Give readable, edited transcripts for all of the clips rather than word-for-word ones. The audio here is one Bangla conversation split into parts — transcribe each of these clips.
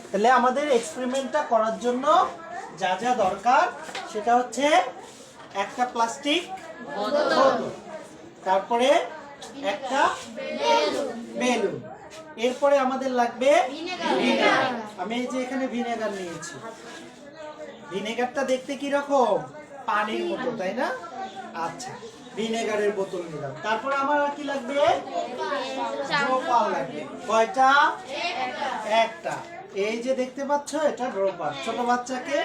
তাহলে আমাদের এক্সপেরিমেন্টটা করার জন্য যা যা দরকার সেটা হচ্ছে একটা প্লাস্টিক বোতল, তারপরে একটা বেলুন, এরপরে আমাদের লাগবে ভিনেগার। আমি এই যে এখানে ভিনেগার নিয়েছি। ভিনেগারটা দেখতে কি রকম? পানির মতো, তাই না? আচ্ছা, ভিনেগারের বোতল নিলাম। তারপর আমার কি লাগবে? ড্রপার লাগবে। কয়টা? একটা। এই যে দেখতে পাচ্ছ, এটা ড্রপার। ছোট বাচ্চাকে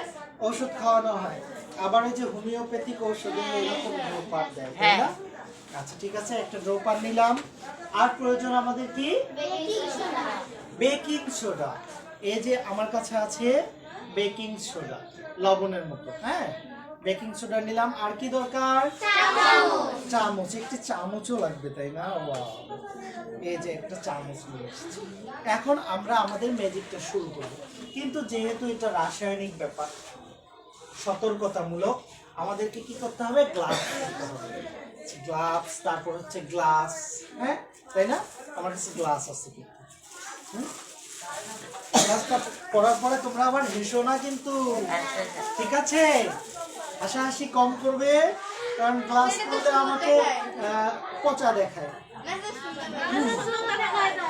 ওষুধ খাওয়ানো হয়, আবার ওই যে হোমিওপ্যাথিক ঔষধে এরকম ড্রপার দেয়, তাই না? আচ্ছা ঠিক আছে, একটা ড্রপার নিলাম। আর প্রয়োজন আমাদের কি? Baking soda. এই যে আমার কাছে আছে বেকিং সোডা, লবণের মতো। হ্যাঁ, বেকিং সোডা নিলাম। আর কি দরকার? চামচ। একটি চামচও লাগবে, তাই না? ওয়াও, এই যে একটা চামচ নিয়ে এসেছি। এখন আমরা আমাদের ম্যাজিকটা শুরু করব, কিন্তু যেহেতু এটা রাসায়নিক ব্যাপার, সতর্কতামূলক আমাদেরকে কি করতে হবে? গ্লাভস করতে হবে। গ্লাভস, তারপর হচ্ছে গ্লাস। হ্যাঁ, তাই না? আমার কাছে গ্লাস আছে কিন্তু। গ্লাসটা পরার পরে তোমরা আবার হেসো না কিন্তু, ঠিক আছে? হাসাহাসি কম করবে, কারণ গ্লাস পরলে আমাকে পচা দেখায়।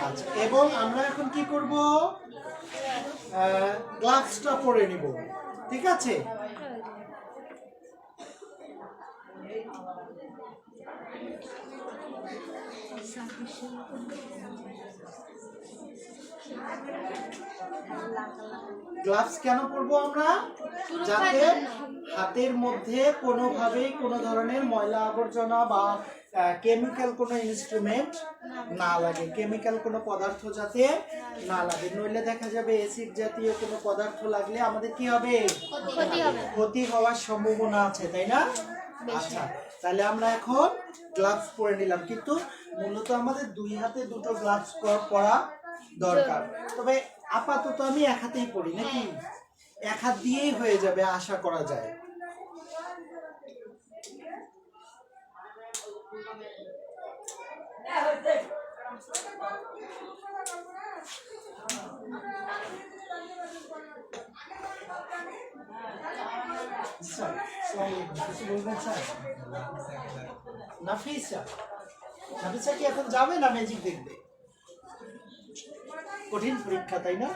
আচ্ছা, এবং আমরা এখন কি করব? গ্লাভসটা পরে নিব, ঠিক আছে? গ্লাভস কেন পরবো আমরা? যাতে হাতের মধ্যে কোনোভাবেই কোনো ধরনের ময়লা আবর্জনা বা কেমিক্যাল কোনো ইনস্ট্রুমেন্ট না লাগে, কেমিক্যাল কোনো পদার্থ যাতে না লাগে। নইলে দেখা যাবে অ্যাসিড জাতীয় কোনো পদার্থ লাগলে আমাদের কি হবে? ক্ষতি হওয়ার সম্ভাবনা আছে, তাই না? আচ্ছা, তাহলে আমরা এখন গ্লাভস পরে নিলাম, কিন্তু মূলত আমাদের দুই হাতে দুটো গ্লাভস পরা দরকার। তবে আপাতত আমি এক হাতেই পরি, নাকি? এক হাত দিয়েই হয়ে যাবে আশা করা যায়। নাফিসা, নাফিসা কি এখন যাবে না ম্যাজিক দেখবে? কঠিন পরীক্ষা, তাই না?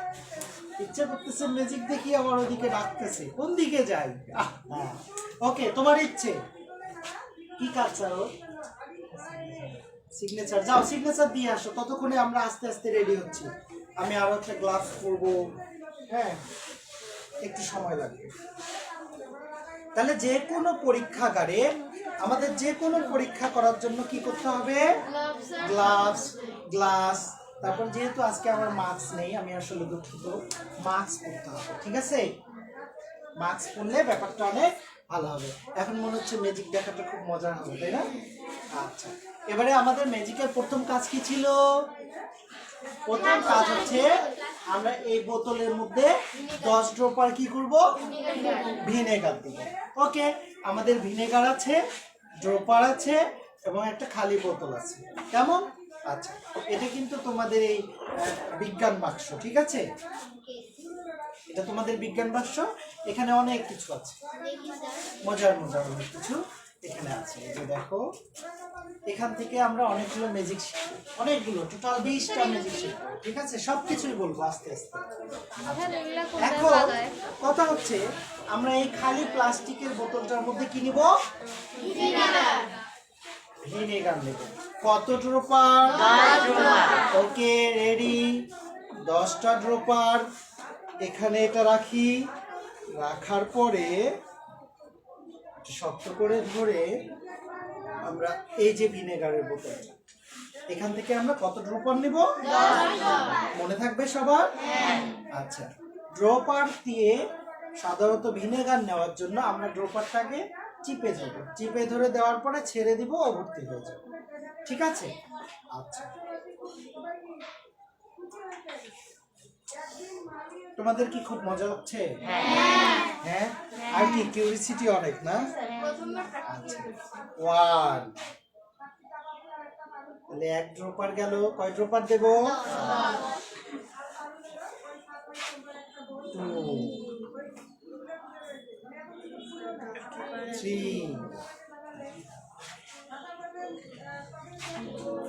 ইচ্ছা করতেছে ম্যাজিক দেখি, আমার ওদিকে ডাকতেছে, কোন দিকে যাই? ওকে, তোমার ইচ্ছে কি কাজ চাও? সিগনেচার, যাও সিগনেচার দিয়ে আসো। ততক্ষণে আমরা আস্তে আস্তে রেডি হচ্ছি। আমি আরো একটা গ্লাস পরবো। হ্যাঁ, একটু সময় লাগবে। তাহলে যে কোনো পরীক্ষাগারে আমাদের যে কোনো পরীক্ষা করার জন্য কি করতে হবে? গ্লাভস, গ্লাস, তারপর যেহেতু আজকে আমার মাস্ক নেই, আমি আসলে দুঃখিত, মাস্ক পরতে হবে, ঠিক আছে? মাস্ক পরলে ব্যাপারটা অনেক ভালো হবে। এখন মনে হচ্ছে ম্যাজিক দেখাটা খুব মজার হবে, তাই না? আচ্ছা, এবারে আমাদের ম্যাজিকের প্রথম কাজ কি ছিল? প্রথম কাজ হচ্ছে আমরা এই বোতলের মধ্যে 10 ড্রপার কি করব? ভিনেগার দিব। ওকে, আমাদের ভিনেগার আছে, ড্রপার আছে এবং একটা খালি বোতল আছে। কেমন? আচ্ছা, এটা কিন্তু তোমাদের এই বিজ্ঞান বাক্স, ঠিক আছে? এটা তোমাদের বিজ্ঞান বাক্স। এখানে অনেক কিছু আছে, মজার মজার অনেক কিছু এখানে আছে। এই যে দেখো, এখান থেকে আমরা অনেকগুলো ম্যাজিক শিখবো, অনেকগুলো, টোটাল 20টা ম্যাজিক শিখবো, ঠিক আছে? সবকিছুই বলবো আস্তে আস্তে। এখন কথা হচ্ছে আমরা এই খালি প্লাস্টিকের বোতলটার মধ্যে কি নিব? ভিনেগার নেব। কত ড্রপার? 10 ড্রপার। ওকে, রেডি। 10টা ড্রপার এখানে এটা রাখি। রাখার পরে শক্ত করে ধরে আমরা এই যে ভিনেগারের বোতলটা, এখান থেকে আমরা কত ড্রপার নেব? 10। মনে থাকবে সবার? আচ্ছা, ড্রপার দিয়ে সাধারণত ভিনেগার নেওয়ার জন্য আমরা ড্রপারটাকে চিপে ধরব, চিপে ধরে দেওয়ার পরে ছেড়ে দিব, ও ভর্তি হয়ে যাবে, ঠিক আছে? আচ্ছা, তোমাদের কি খুব মজা হচ্ছে? হ্যাঁ, আর কি কিউরিসিটি অনেক, না? আচ্ছা, 1, তাহলে 1 ড্রপার গেল। কয় ড্রপার দেব? 3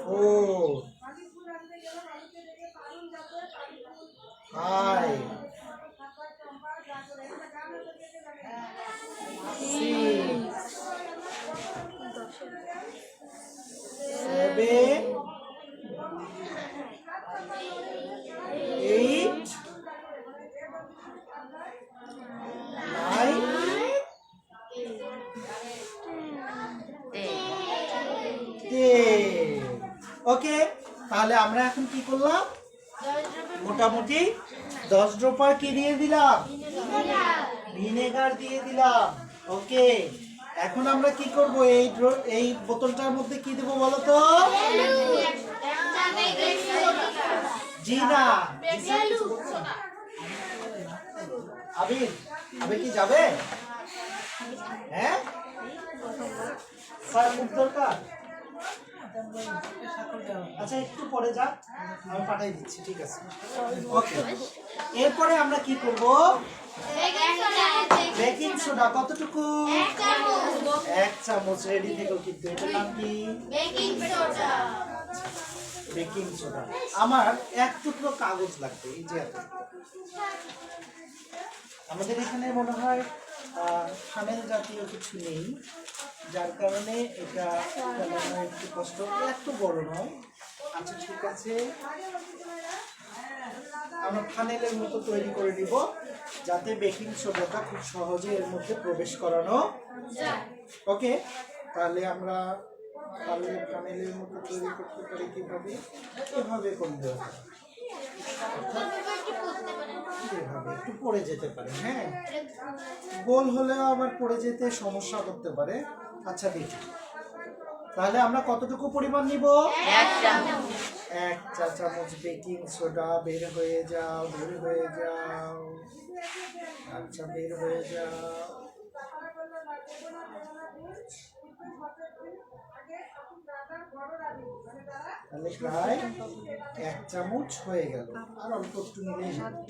4 5 ওকে, তাহলে আমরা এখন কি করলাম? মোটামুটি 10 ড্রপার কি দিয়ে দিলাম? ভিনেগার দিয়ে দিলাম। ওকে, এখন আমরা কি করব? এই বোতলটার মধ্যে কি দেবো বলো তো? জি না, আবির আবির কি যাবে? হ্যাঁ স্যার খুব দরকার। আচ্ছা একটু পরে যা, আমি পাঠাই দিচ্ছি। ঠিক আছে, ওকে। এরপরে আমরা কি করব? বেকিং সোডা কতটুকু? 1 চামচ রেডি থেকো, কিন্তু এটার নাম কি? Baking soda. আমার 1 টুকরো কাগজ লাগবে, এই যে এত। আমাদের এখানে মনে হয় ফানেল জাতীয় কিছু নেই, যার কারণে এটা একটু কষ্ট, এত বড় নয়। আচ্ছা ঠিক আছে, আমরা ফানেলের মতো তৈরি করে নিব, যাতে বেকিং সোডাটা খুব সহজে এর মধ্যে প্রবেশ করানো যায়। ওকে, তাহলে আমরা ফানেলের মতো তৈরি করতে পারি কিভাবে? এভাবে করলে এভাবে একটু পড়ে যেতে পারে। হ্যাঁ, গোল হলেও আবার পড়ে যেতে সমস্যা করতে পারে। আচ্ছা দেখি, তাহলে আমরা কতটুকু পরিমাণ নিব? 1 চা চামচ বেকিং সোডা। বের হয়ে যাও, বের হয়ে যাও। আচ্ছা বের হয়ে যাও। তাহলে প্রায় 1 চামচ হয়ে গেল, আর অল্প একটু নিলেই হবে।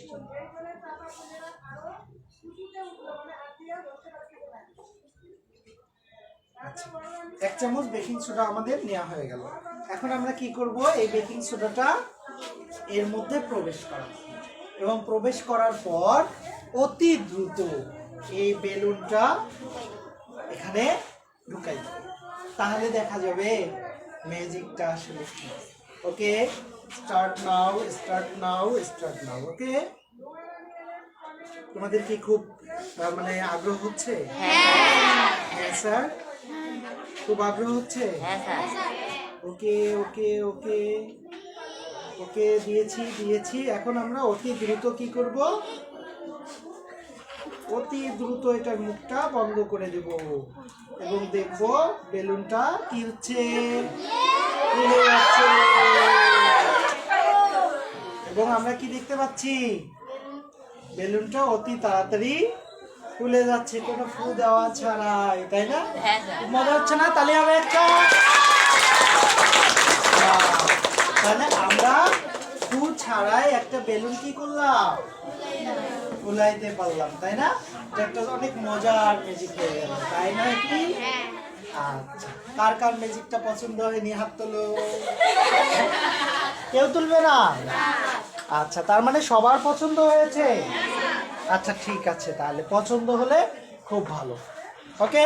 আচ্ছা, 1 চামচ বেকিং সোডা আমাদের নেওয়া হয়ে গেল। এখন আমরা কি করব? এই বেকিং সোডাটা এর মধ্যে প্রবেশ করাবো, এবং প্রবেশ করার পর অতি দ্রুত এই বেলুনটা এখানে ঢুকাই দেব, তাহলে দেখা যাবে ম্যাজিকটা আসলে কি। Okay, start now, start now, start now. Okay, তোমাদের কি খুব মানে আগ্রহ হচ্ছে? হ্যাঁ স্যার, খুব আগ্রহ হচ্ছে। ওকে ওকে ওকে ওকে, দিয়েছি। এখন আমরা অতি দ্রুত কি করব? অতি দ্রুত এটার মুখটা বন্ধ করে দেব, এবং দেখব বেলুনটা কি হচ্ছে, ফুলে যাচ্ছে। এবং আমরা কি দেখতে পাচ্ছি? বেলুনটা অতি তাড়াতাড়ি ফুলে যাচ্ছে, কোনো ফু দেওয়া ছাড়াই, তাই না? মজা হচ্ছে না? তাহলে আমরা একটা, তাহলে আমরা ফু ছাড়াই একটা বেলুন কি করলাম? ফুলাইতে পারলাম, তাই না? এটা একটা অনেক মজার ম্যাজিক হয়ে গেল, তাই না কি? আচ্ছা, কার কার ম্যাজিকটা পছন্দ হয়নি হাত তোলো। কেউ তুলবে না? আচ্ছা, তার মানে সবার পছন্দ হয়েছে। আচ্ছা ঠিক আছে, তাহলে পছন্দ হলে খুব ভালো। ওকে,